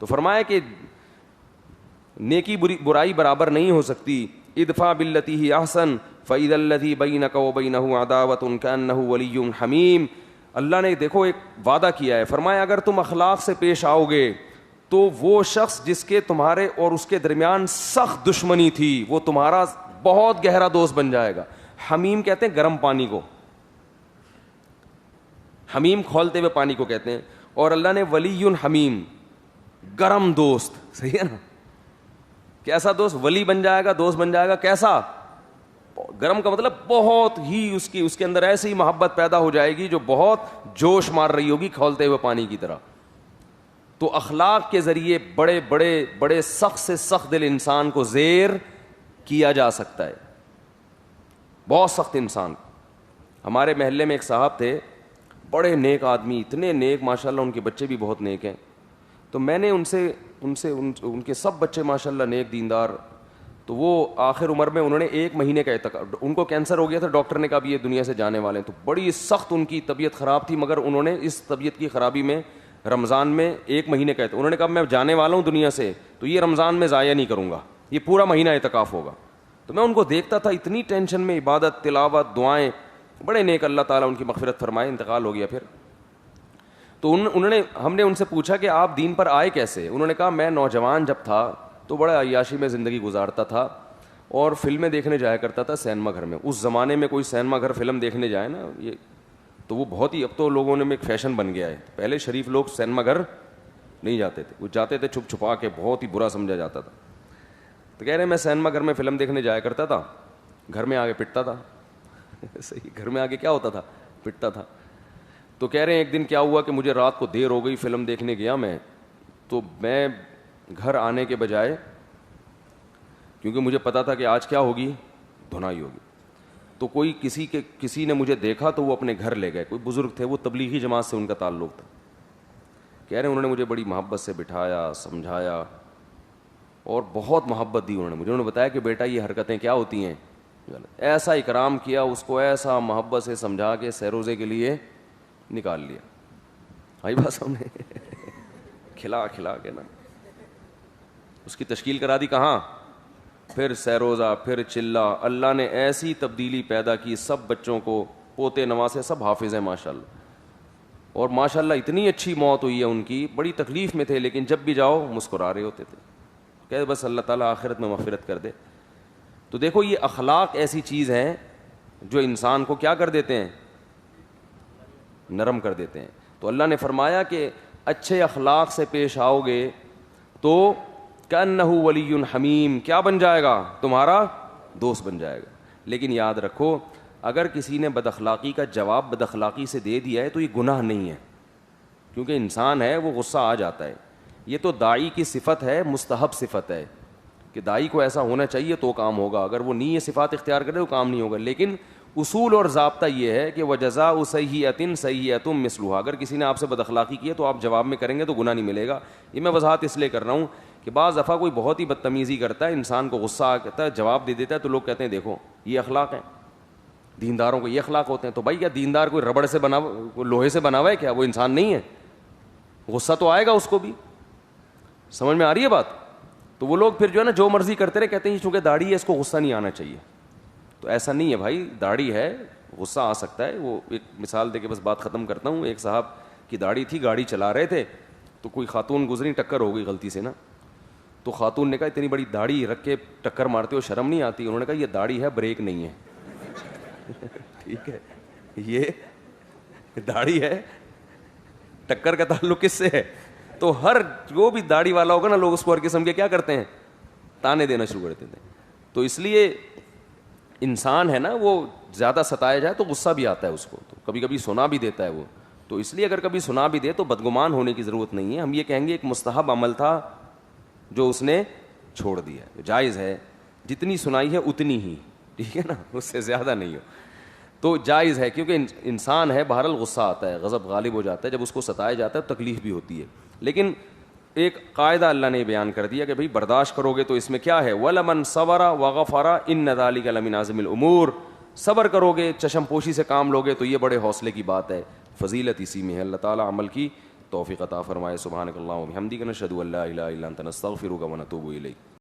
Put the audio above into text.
تو فرمایا کہ نیکی برائی برابر نہیں ہو سکتی. ادفع باللتی ہی احسن فاذا الذی بینک وبینہ عداوۃ کانہ ولی حمیم. اللہ نے دیکھو ایک وعدہ کیا ہے, فرمایا اگر تم اخلاق سے پیش آؤ گے تو وہ شخص جس کے تمہارے اور اس کے درمیان سخت دشمنی تھی وہ تمہارا بہت گہرا دوست بن جائے گا. حمیم کہتے ہیں گرم پانی کو, حمیم کھولتے ہوئے پانی کو کہتے ہیں, اور اللہ نے ولی حمیم گرم دوست. صحیح ہے نا, کیسا دوست؟ ولی بن جائے گا, دوست بن جائے گا. کیسا؟ گرم کا مطلب بہت ہی اس کے اندر ایسی محبت پیدا ہو جائے گی جو بہت جوش مار رہی ہوگی کھولتے ہوئے پانی کی طرح. تو اخلاق کے ذریعے بڑے بڑے بڑے سخت سے سخت دل انسان کو زیر کیا جا سکتا ہے, بہت سخت انسان. ہمارے محلے میں ایک صاحب تھے, بڑے نیک آدمی, اتنے نیک ماشاءاللہ, ان کے بچے بھی بہت نیک ہیں. تو میں نے ان کے سب بچے ماشاءاللہ نیک دیندار. تو وہ آخر عمر میں انہوں نے 1 مہینے کا اعتکاف, ان کو کینسر ہو گیا تھا, ڈاکٹر نے کہا بھی یہ دنیا سے جانے والے ہیں. تو بڑی سخت ان کی طبیعت خراب تھی, مگر انہوں نے اس طبیعت کی خرابی میں رمضان میں 1 مہینے کا, انہوں نے کہا میں جانے والا ہوں دنیا سے تو یہ رمضان میں ضائع نہیں کروں گا, یہ پورا مہینہ اعتکاف ہوگا. تو میں ان کو دیکھتا تھا اتنی ٹینشن میں, عبادت, تلاوت, دعائیں, بڑے نیک, اللہ تعالیٰ ان کی مغفرت فرمائے, انتقال ہو گیا پھر. تو ہم نے ان سے پوچھا کہ آپ دین پر آئے کیسے؟ انہوں نے کہا میں نوجوان جب تھا تو بڑا عیاشی میں زندگی گزارتا تھا اور فلمیں دیکھنے جایا کرتا تھا سینما گھر میں. اس زمانے میں کوئی سینما گھر فلم دیکھنے جائے نا, یہ تو وہ بہت ہی, اب تو لوگوں نے ایک فیشن بن گیا ہے. پہلے شریف لوگ سینما گھر نہیں جاتے تھے, وہ جاتے تھے چھپ چھپا کے, بہت ہی برا سمجھا جاتا تھا. تو کہہ رہے میں سینما گھر میں فلم دیکھنے جایا کرتا تھا, گھر میں آگے پٹتا تھا. صحیح, گھر میں آگے کیا ہوتا تھا؟ پٹتا تھا. تو کہہ رہے ہیں ایک دن کیا ہوا کہ مجھے رات کو دیر ہو گئی, فلم دیکھنے گیا میں, تو میں گھر آنے کے بجائے, کیونکہ مجھے پتا تھا کہ آج کیا ہوگی, دھنائی ہوگی, تو کسی نے مجھے دیکھا تو وہ اپنے گھر لے گئے. کوئی بزرگ تھے, وہ تبلیغی جماعت سے ان کا تعلق تھا. کہہ رہے ہیں انہوں نے مجھے بڑی محبت سے بٹھایا, سمجھایا اور بہت محبت دی انہوں نے مجھے. انہوں نے بتایا کہ بیٹا یہ حرکتیں کیا ہوتی ہیں, ایسا اکرام کیا اس کو, ایسا محبت سے سمجھا کے سیروزے کے لیے نکال لیا. آئی بات سامنے, کھلا کے نا اس کی تشکیل کرا دی. کہاں؟ پھر سیروزہ, پھر چلہ. اللہ نے ایسی تبدیلی پیدا کی, سب بچوں کو, پوتے نواسے سب حافظ ہیں ماشاءاللہ. اور ماشاءاللہ اتنی اچھی موت ہوئی ہے ان کی, بڑی تکلیف میں تھے لیکن جب بھی جاؤ مسکرا رہے ہوتے تھے, کہ بس اللہ تعالیٰ آخرت میں مغفرت کر دے. تو دیکھو یہ اخلاق ایسی چیز ہیں جو انسان کو کیا کر دیتے ہیں, نرم کر دیتے ہیں. تو اللہ نے فرمایا کہ اچھے اخلاق سے پیش آؤ گے تو کأنہ ولی حمیم, کیا بن جائے گا؟ تمہارا دوست بن جائے گا. لیکن یاد رکھو اگر کسی نے بد اخلاقی کا جواب بد اخلاقی سے دے دیا ہے تو یہ گناہ نہیں ہے, کیونکہ انسان ہے وہ غصہ آ جاتا ہے. یہ تو داعی کی صفت ہے, مستحب صفت ہے کہ داعی کو ایسا ہونا چاہیے تو کام ہوگا, اگر وہ نہیں یہ صفات اختیار کرے تو کام نہیں ہوگا. لیکن اصول اور ضابطہ یہ ہے کہ وجزاء سیئۃ سیئۃ مثلھا, اگر کسی نے آپ سے بد اخلاقی کی ہے تو آپ جواب میں کریں گے تو گناہ نہیں ملے گا. یہ میں وضاحت اس لیے کر رہا ہوں کہ بعض دفعہ کوئی بہت ہی بدتمیزی کرتا ہے, انسان کو غصہ آتا ہے, جواب دے دیتا ہے, تو لوگ کہتے ہیں دیکھو یہ اخلاق ہیں, دینداروں کو یہ اخلاق ہوتے ہیں. تو بھائی کیا دیندار کوئی ربڑ سے بنا, لوہے سے بنا ہوا ہے کیا؟ وہ انسان نہیں ہے, غصہ تو آئے گا اس کو بھی. سمجھ میں آ رہی ہے بات؟ تو وہ لوگ پھر جو ہے نا جو مرضی کرتے رہے, کہتے ہیں چونکہ داڑھی ہے اس کو غصہ نہیں آنا چاہیے. تو ایسا نہیں ہے بھائی, داڑھی ہے غصہ آ سکتا ہے. وہ ایک مثال دے کے بس بات ختم کرتا ہوں. ایک صاحب کی داڑھی تھی, گاڑی چلا رہے تھے تو کوئی خاتون گزری, ٹکر ہو گئی غلطی سے نا. تو خاتون نے کہا اتنی بڑی داڑھی رکھ کے ٹکر مارتے ہو, شرم نہیں آتی؟ انہوں نے کہا یہ داڑھی ہے, بریک نہیں ہے. ٹھیک ہے, یہ داڑھی ہے, ٹکر کا تعلق کس سے ہے؟ تو ہر جو بھی داڑھی والا ہوگا نا, لوگ اس کو ہر قسم کے کیا کرتے ہیں, تانے دینا شروع کر دیتے ہیں. تو اس لیے انسان ہے نا, وہ زیادہ ستایا جائے تو غصہ بھی آتا ہے اس کو, تو کبھی کبھی سنا بھی دیتا ہے وہ. تو اس لیے اگر کبھی سنا بھی دے تو بدگمان ہونے کی ضرورت نہیں ہے. ہم یہ کہیں گے ایک مستحب عمل تھا جو اس نے چھوڑ دیا, جائز ہے, جتنی سنائی ہے اتنی ہی, ٹھیک ہے نا, اس سے زیادہ نہیں ہو تو جائز ہے. کیونکہ انسان ہے, بہرحال غصہ آتا ہے, غضب غالب ہو جاتا ہے, جب اس کو ستایا جاتا ہے تکلیف بھی ہوتی ہے. لیکن ایک قاعدہ اللہ نے بیان کر دیا کہ بھئی برداشت کرو گے تو اس میں کیا ہے, وَلَمَنْ صَبَرَ وَغَفَرَ إِنَّ ذَلِكَ لَمِنْ عَزْمِ الْأُمُورِ, صبر کرو گے, چشم پوشی سے کام لوگے تو یہ بڑے حوصلے کی بات ہے. فضیلت اسی میں ہے. اللہ تعالیٰ عمل کی توفیق عطا فرمائے. سبحانک اللہم و بحمدک نشہد ان لا الہ الا انت نستغفرک و نتوب الیک.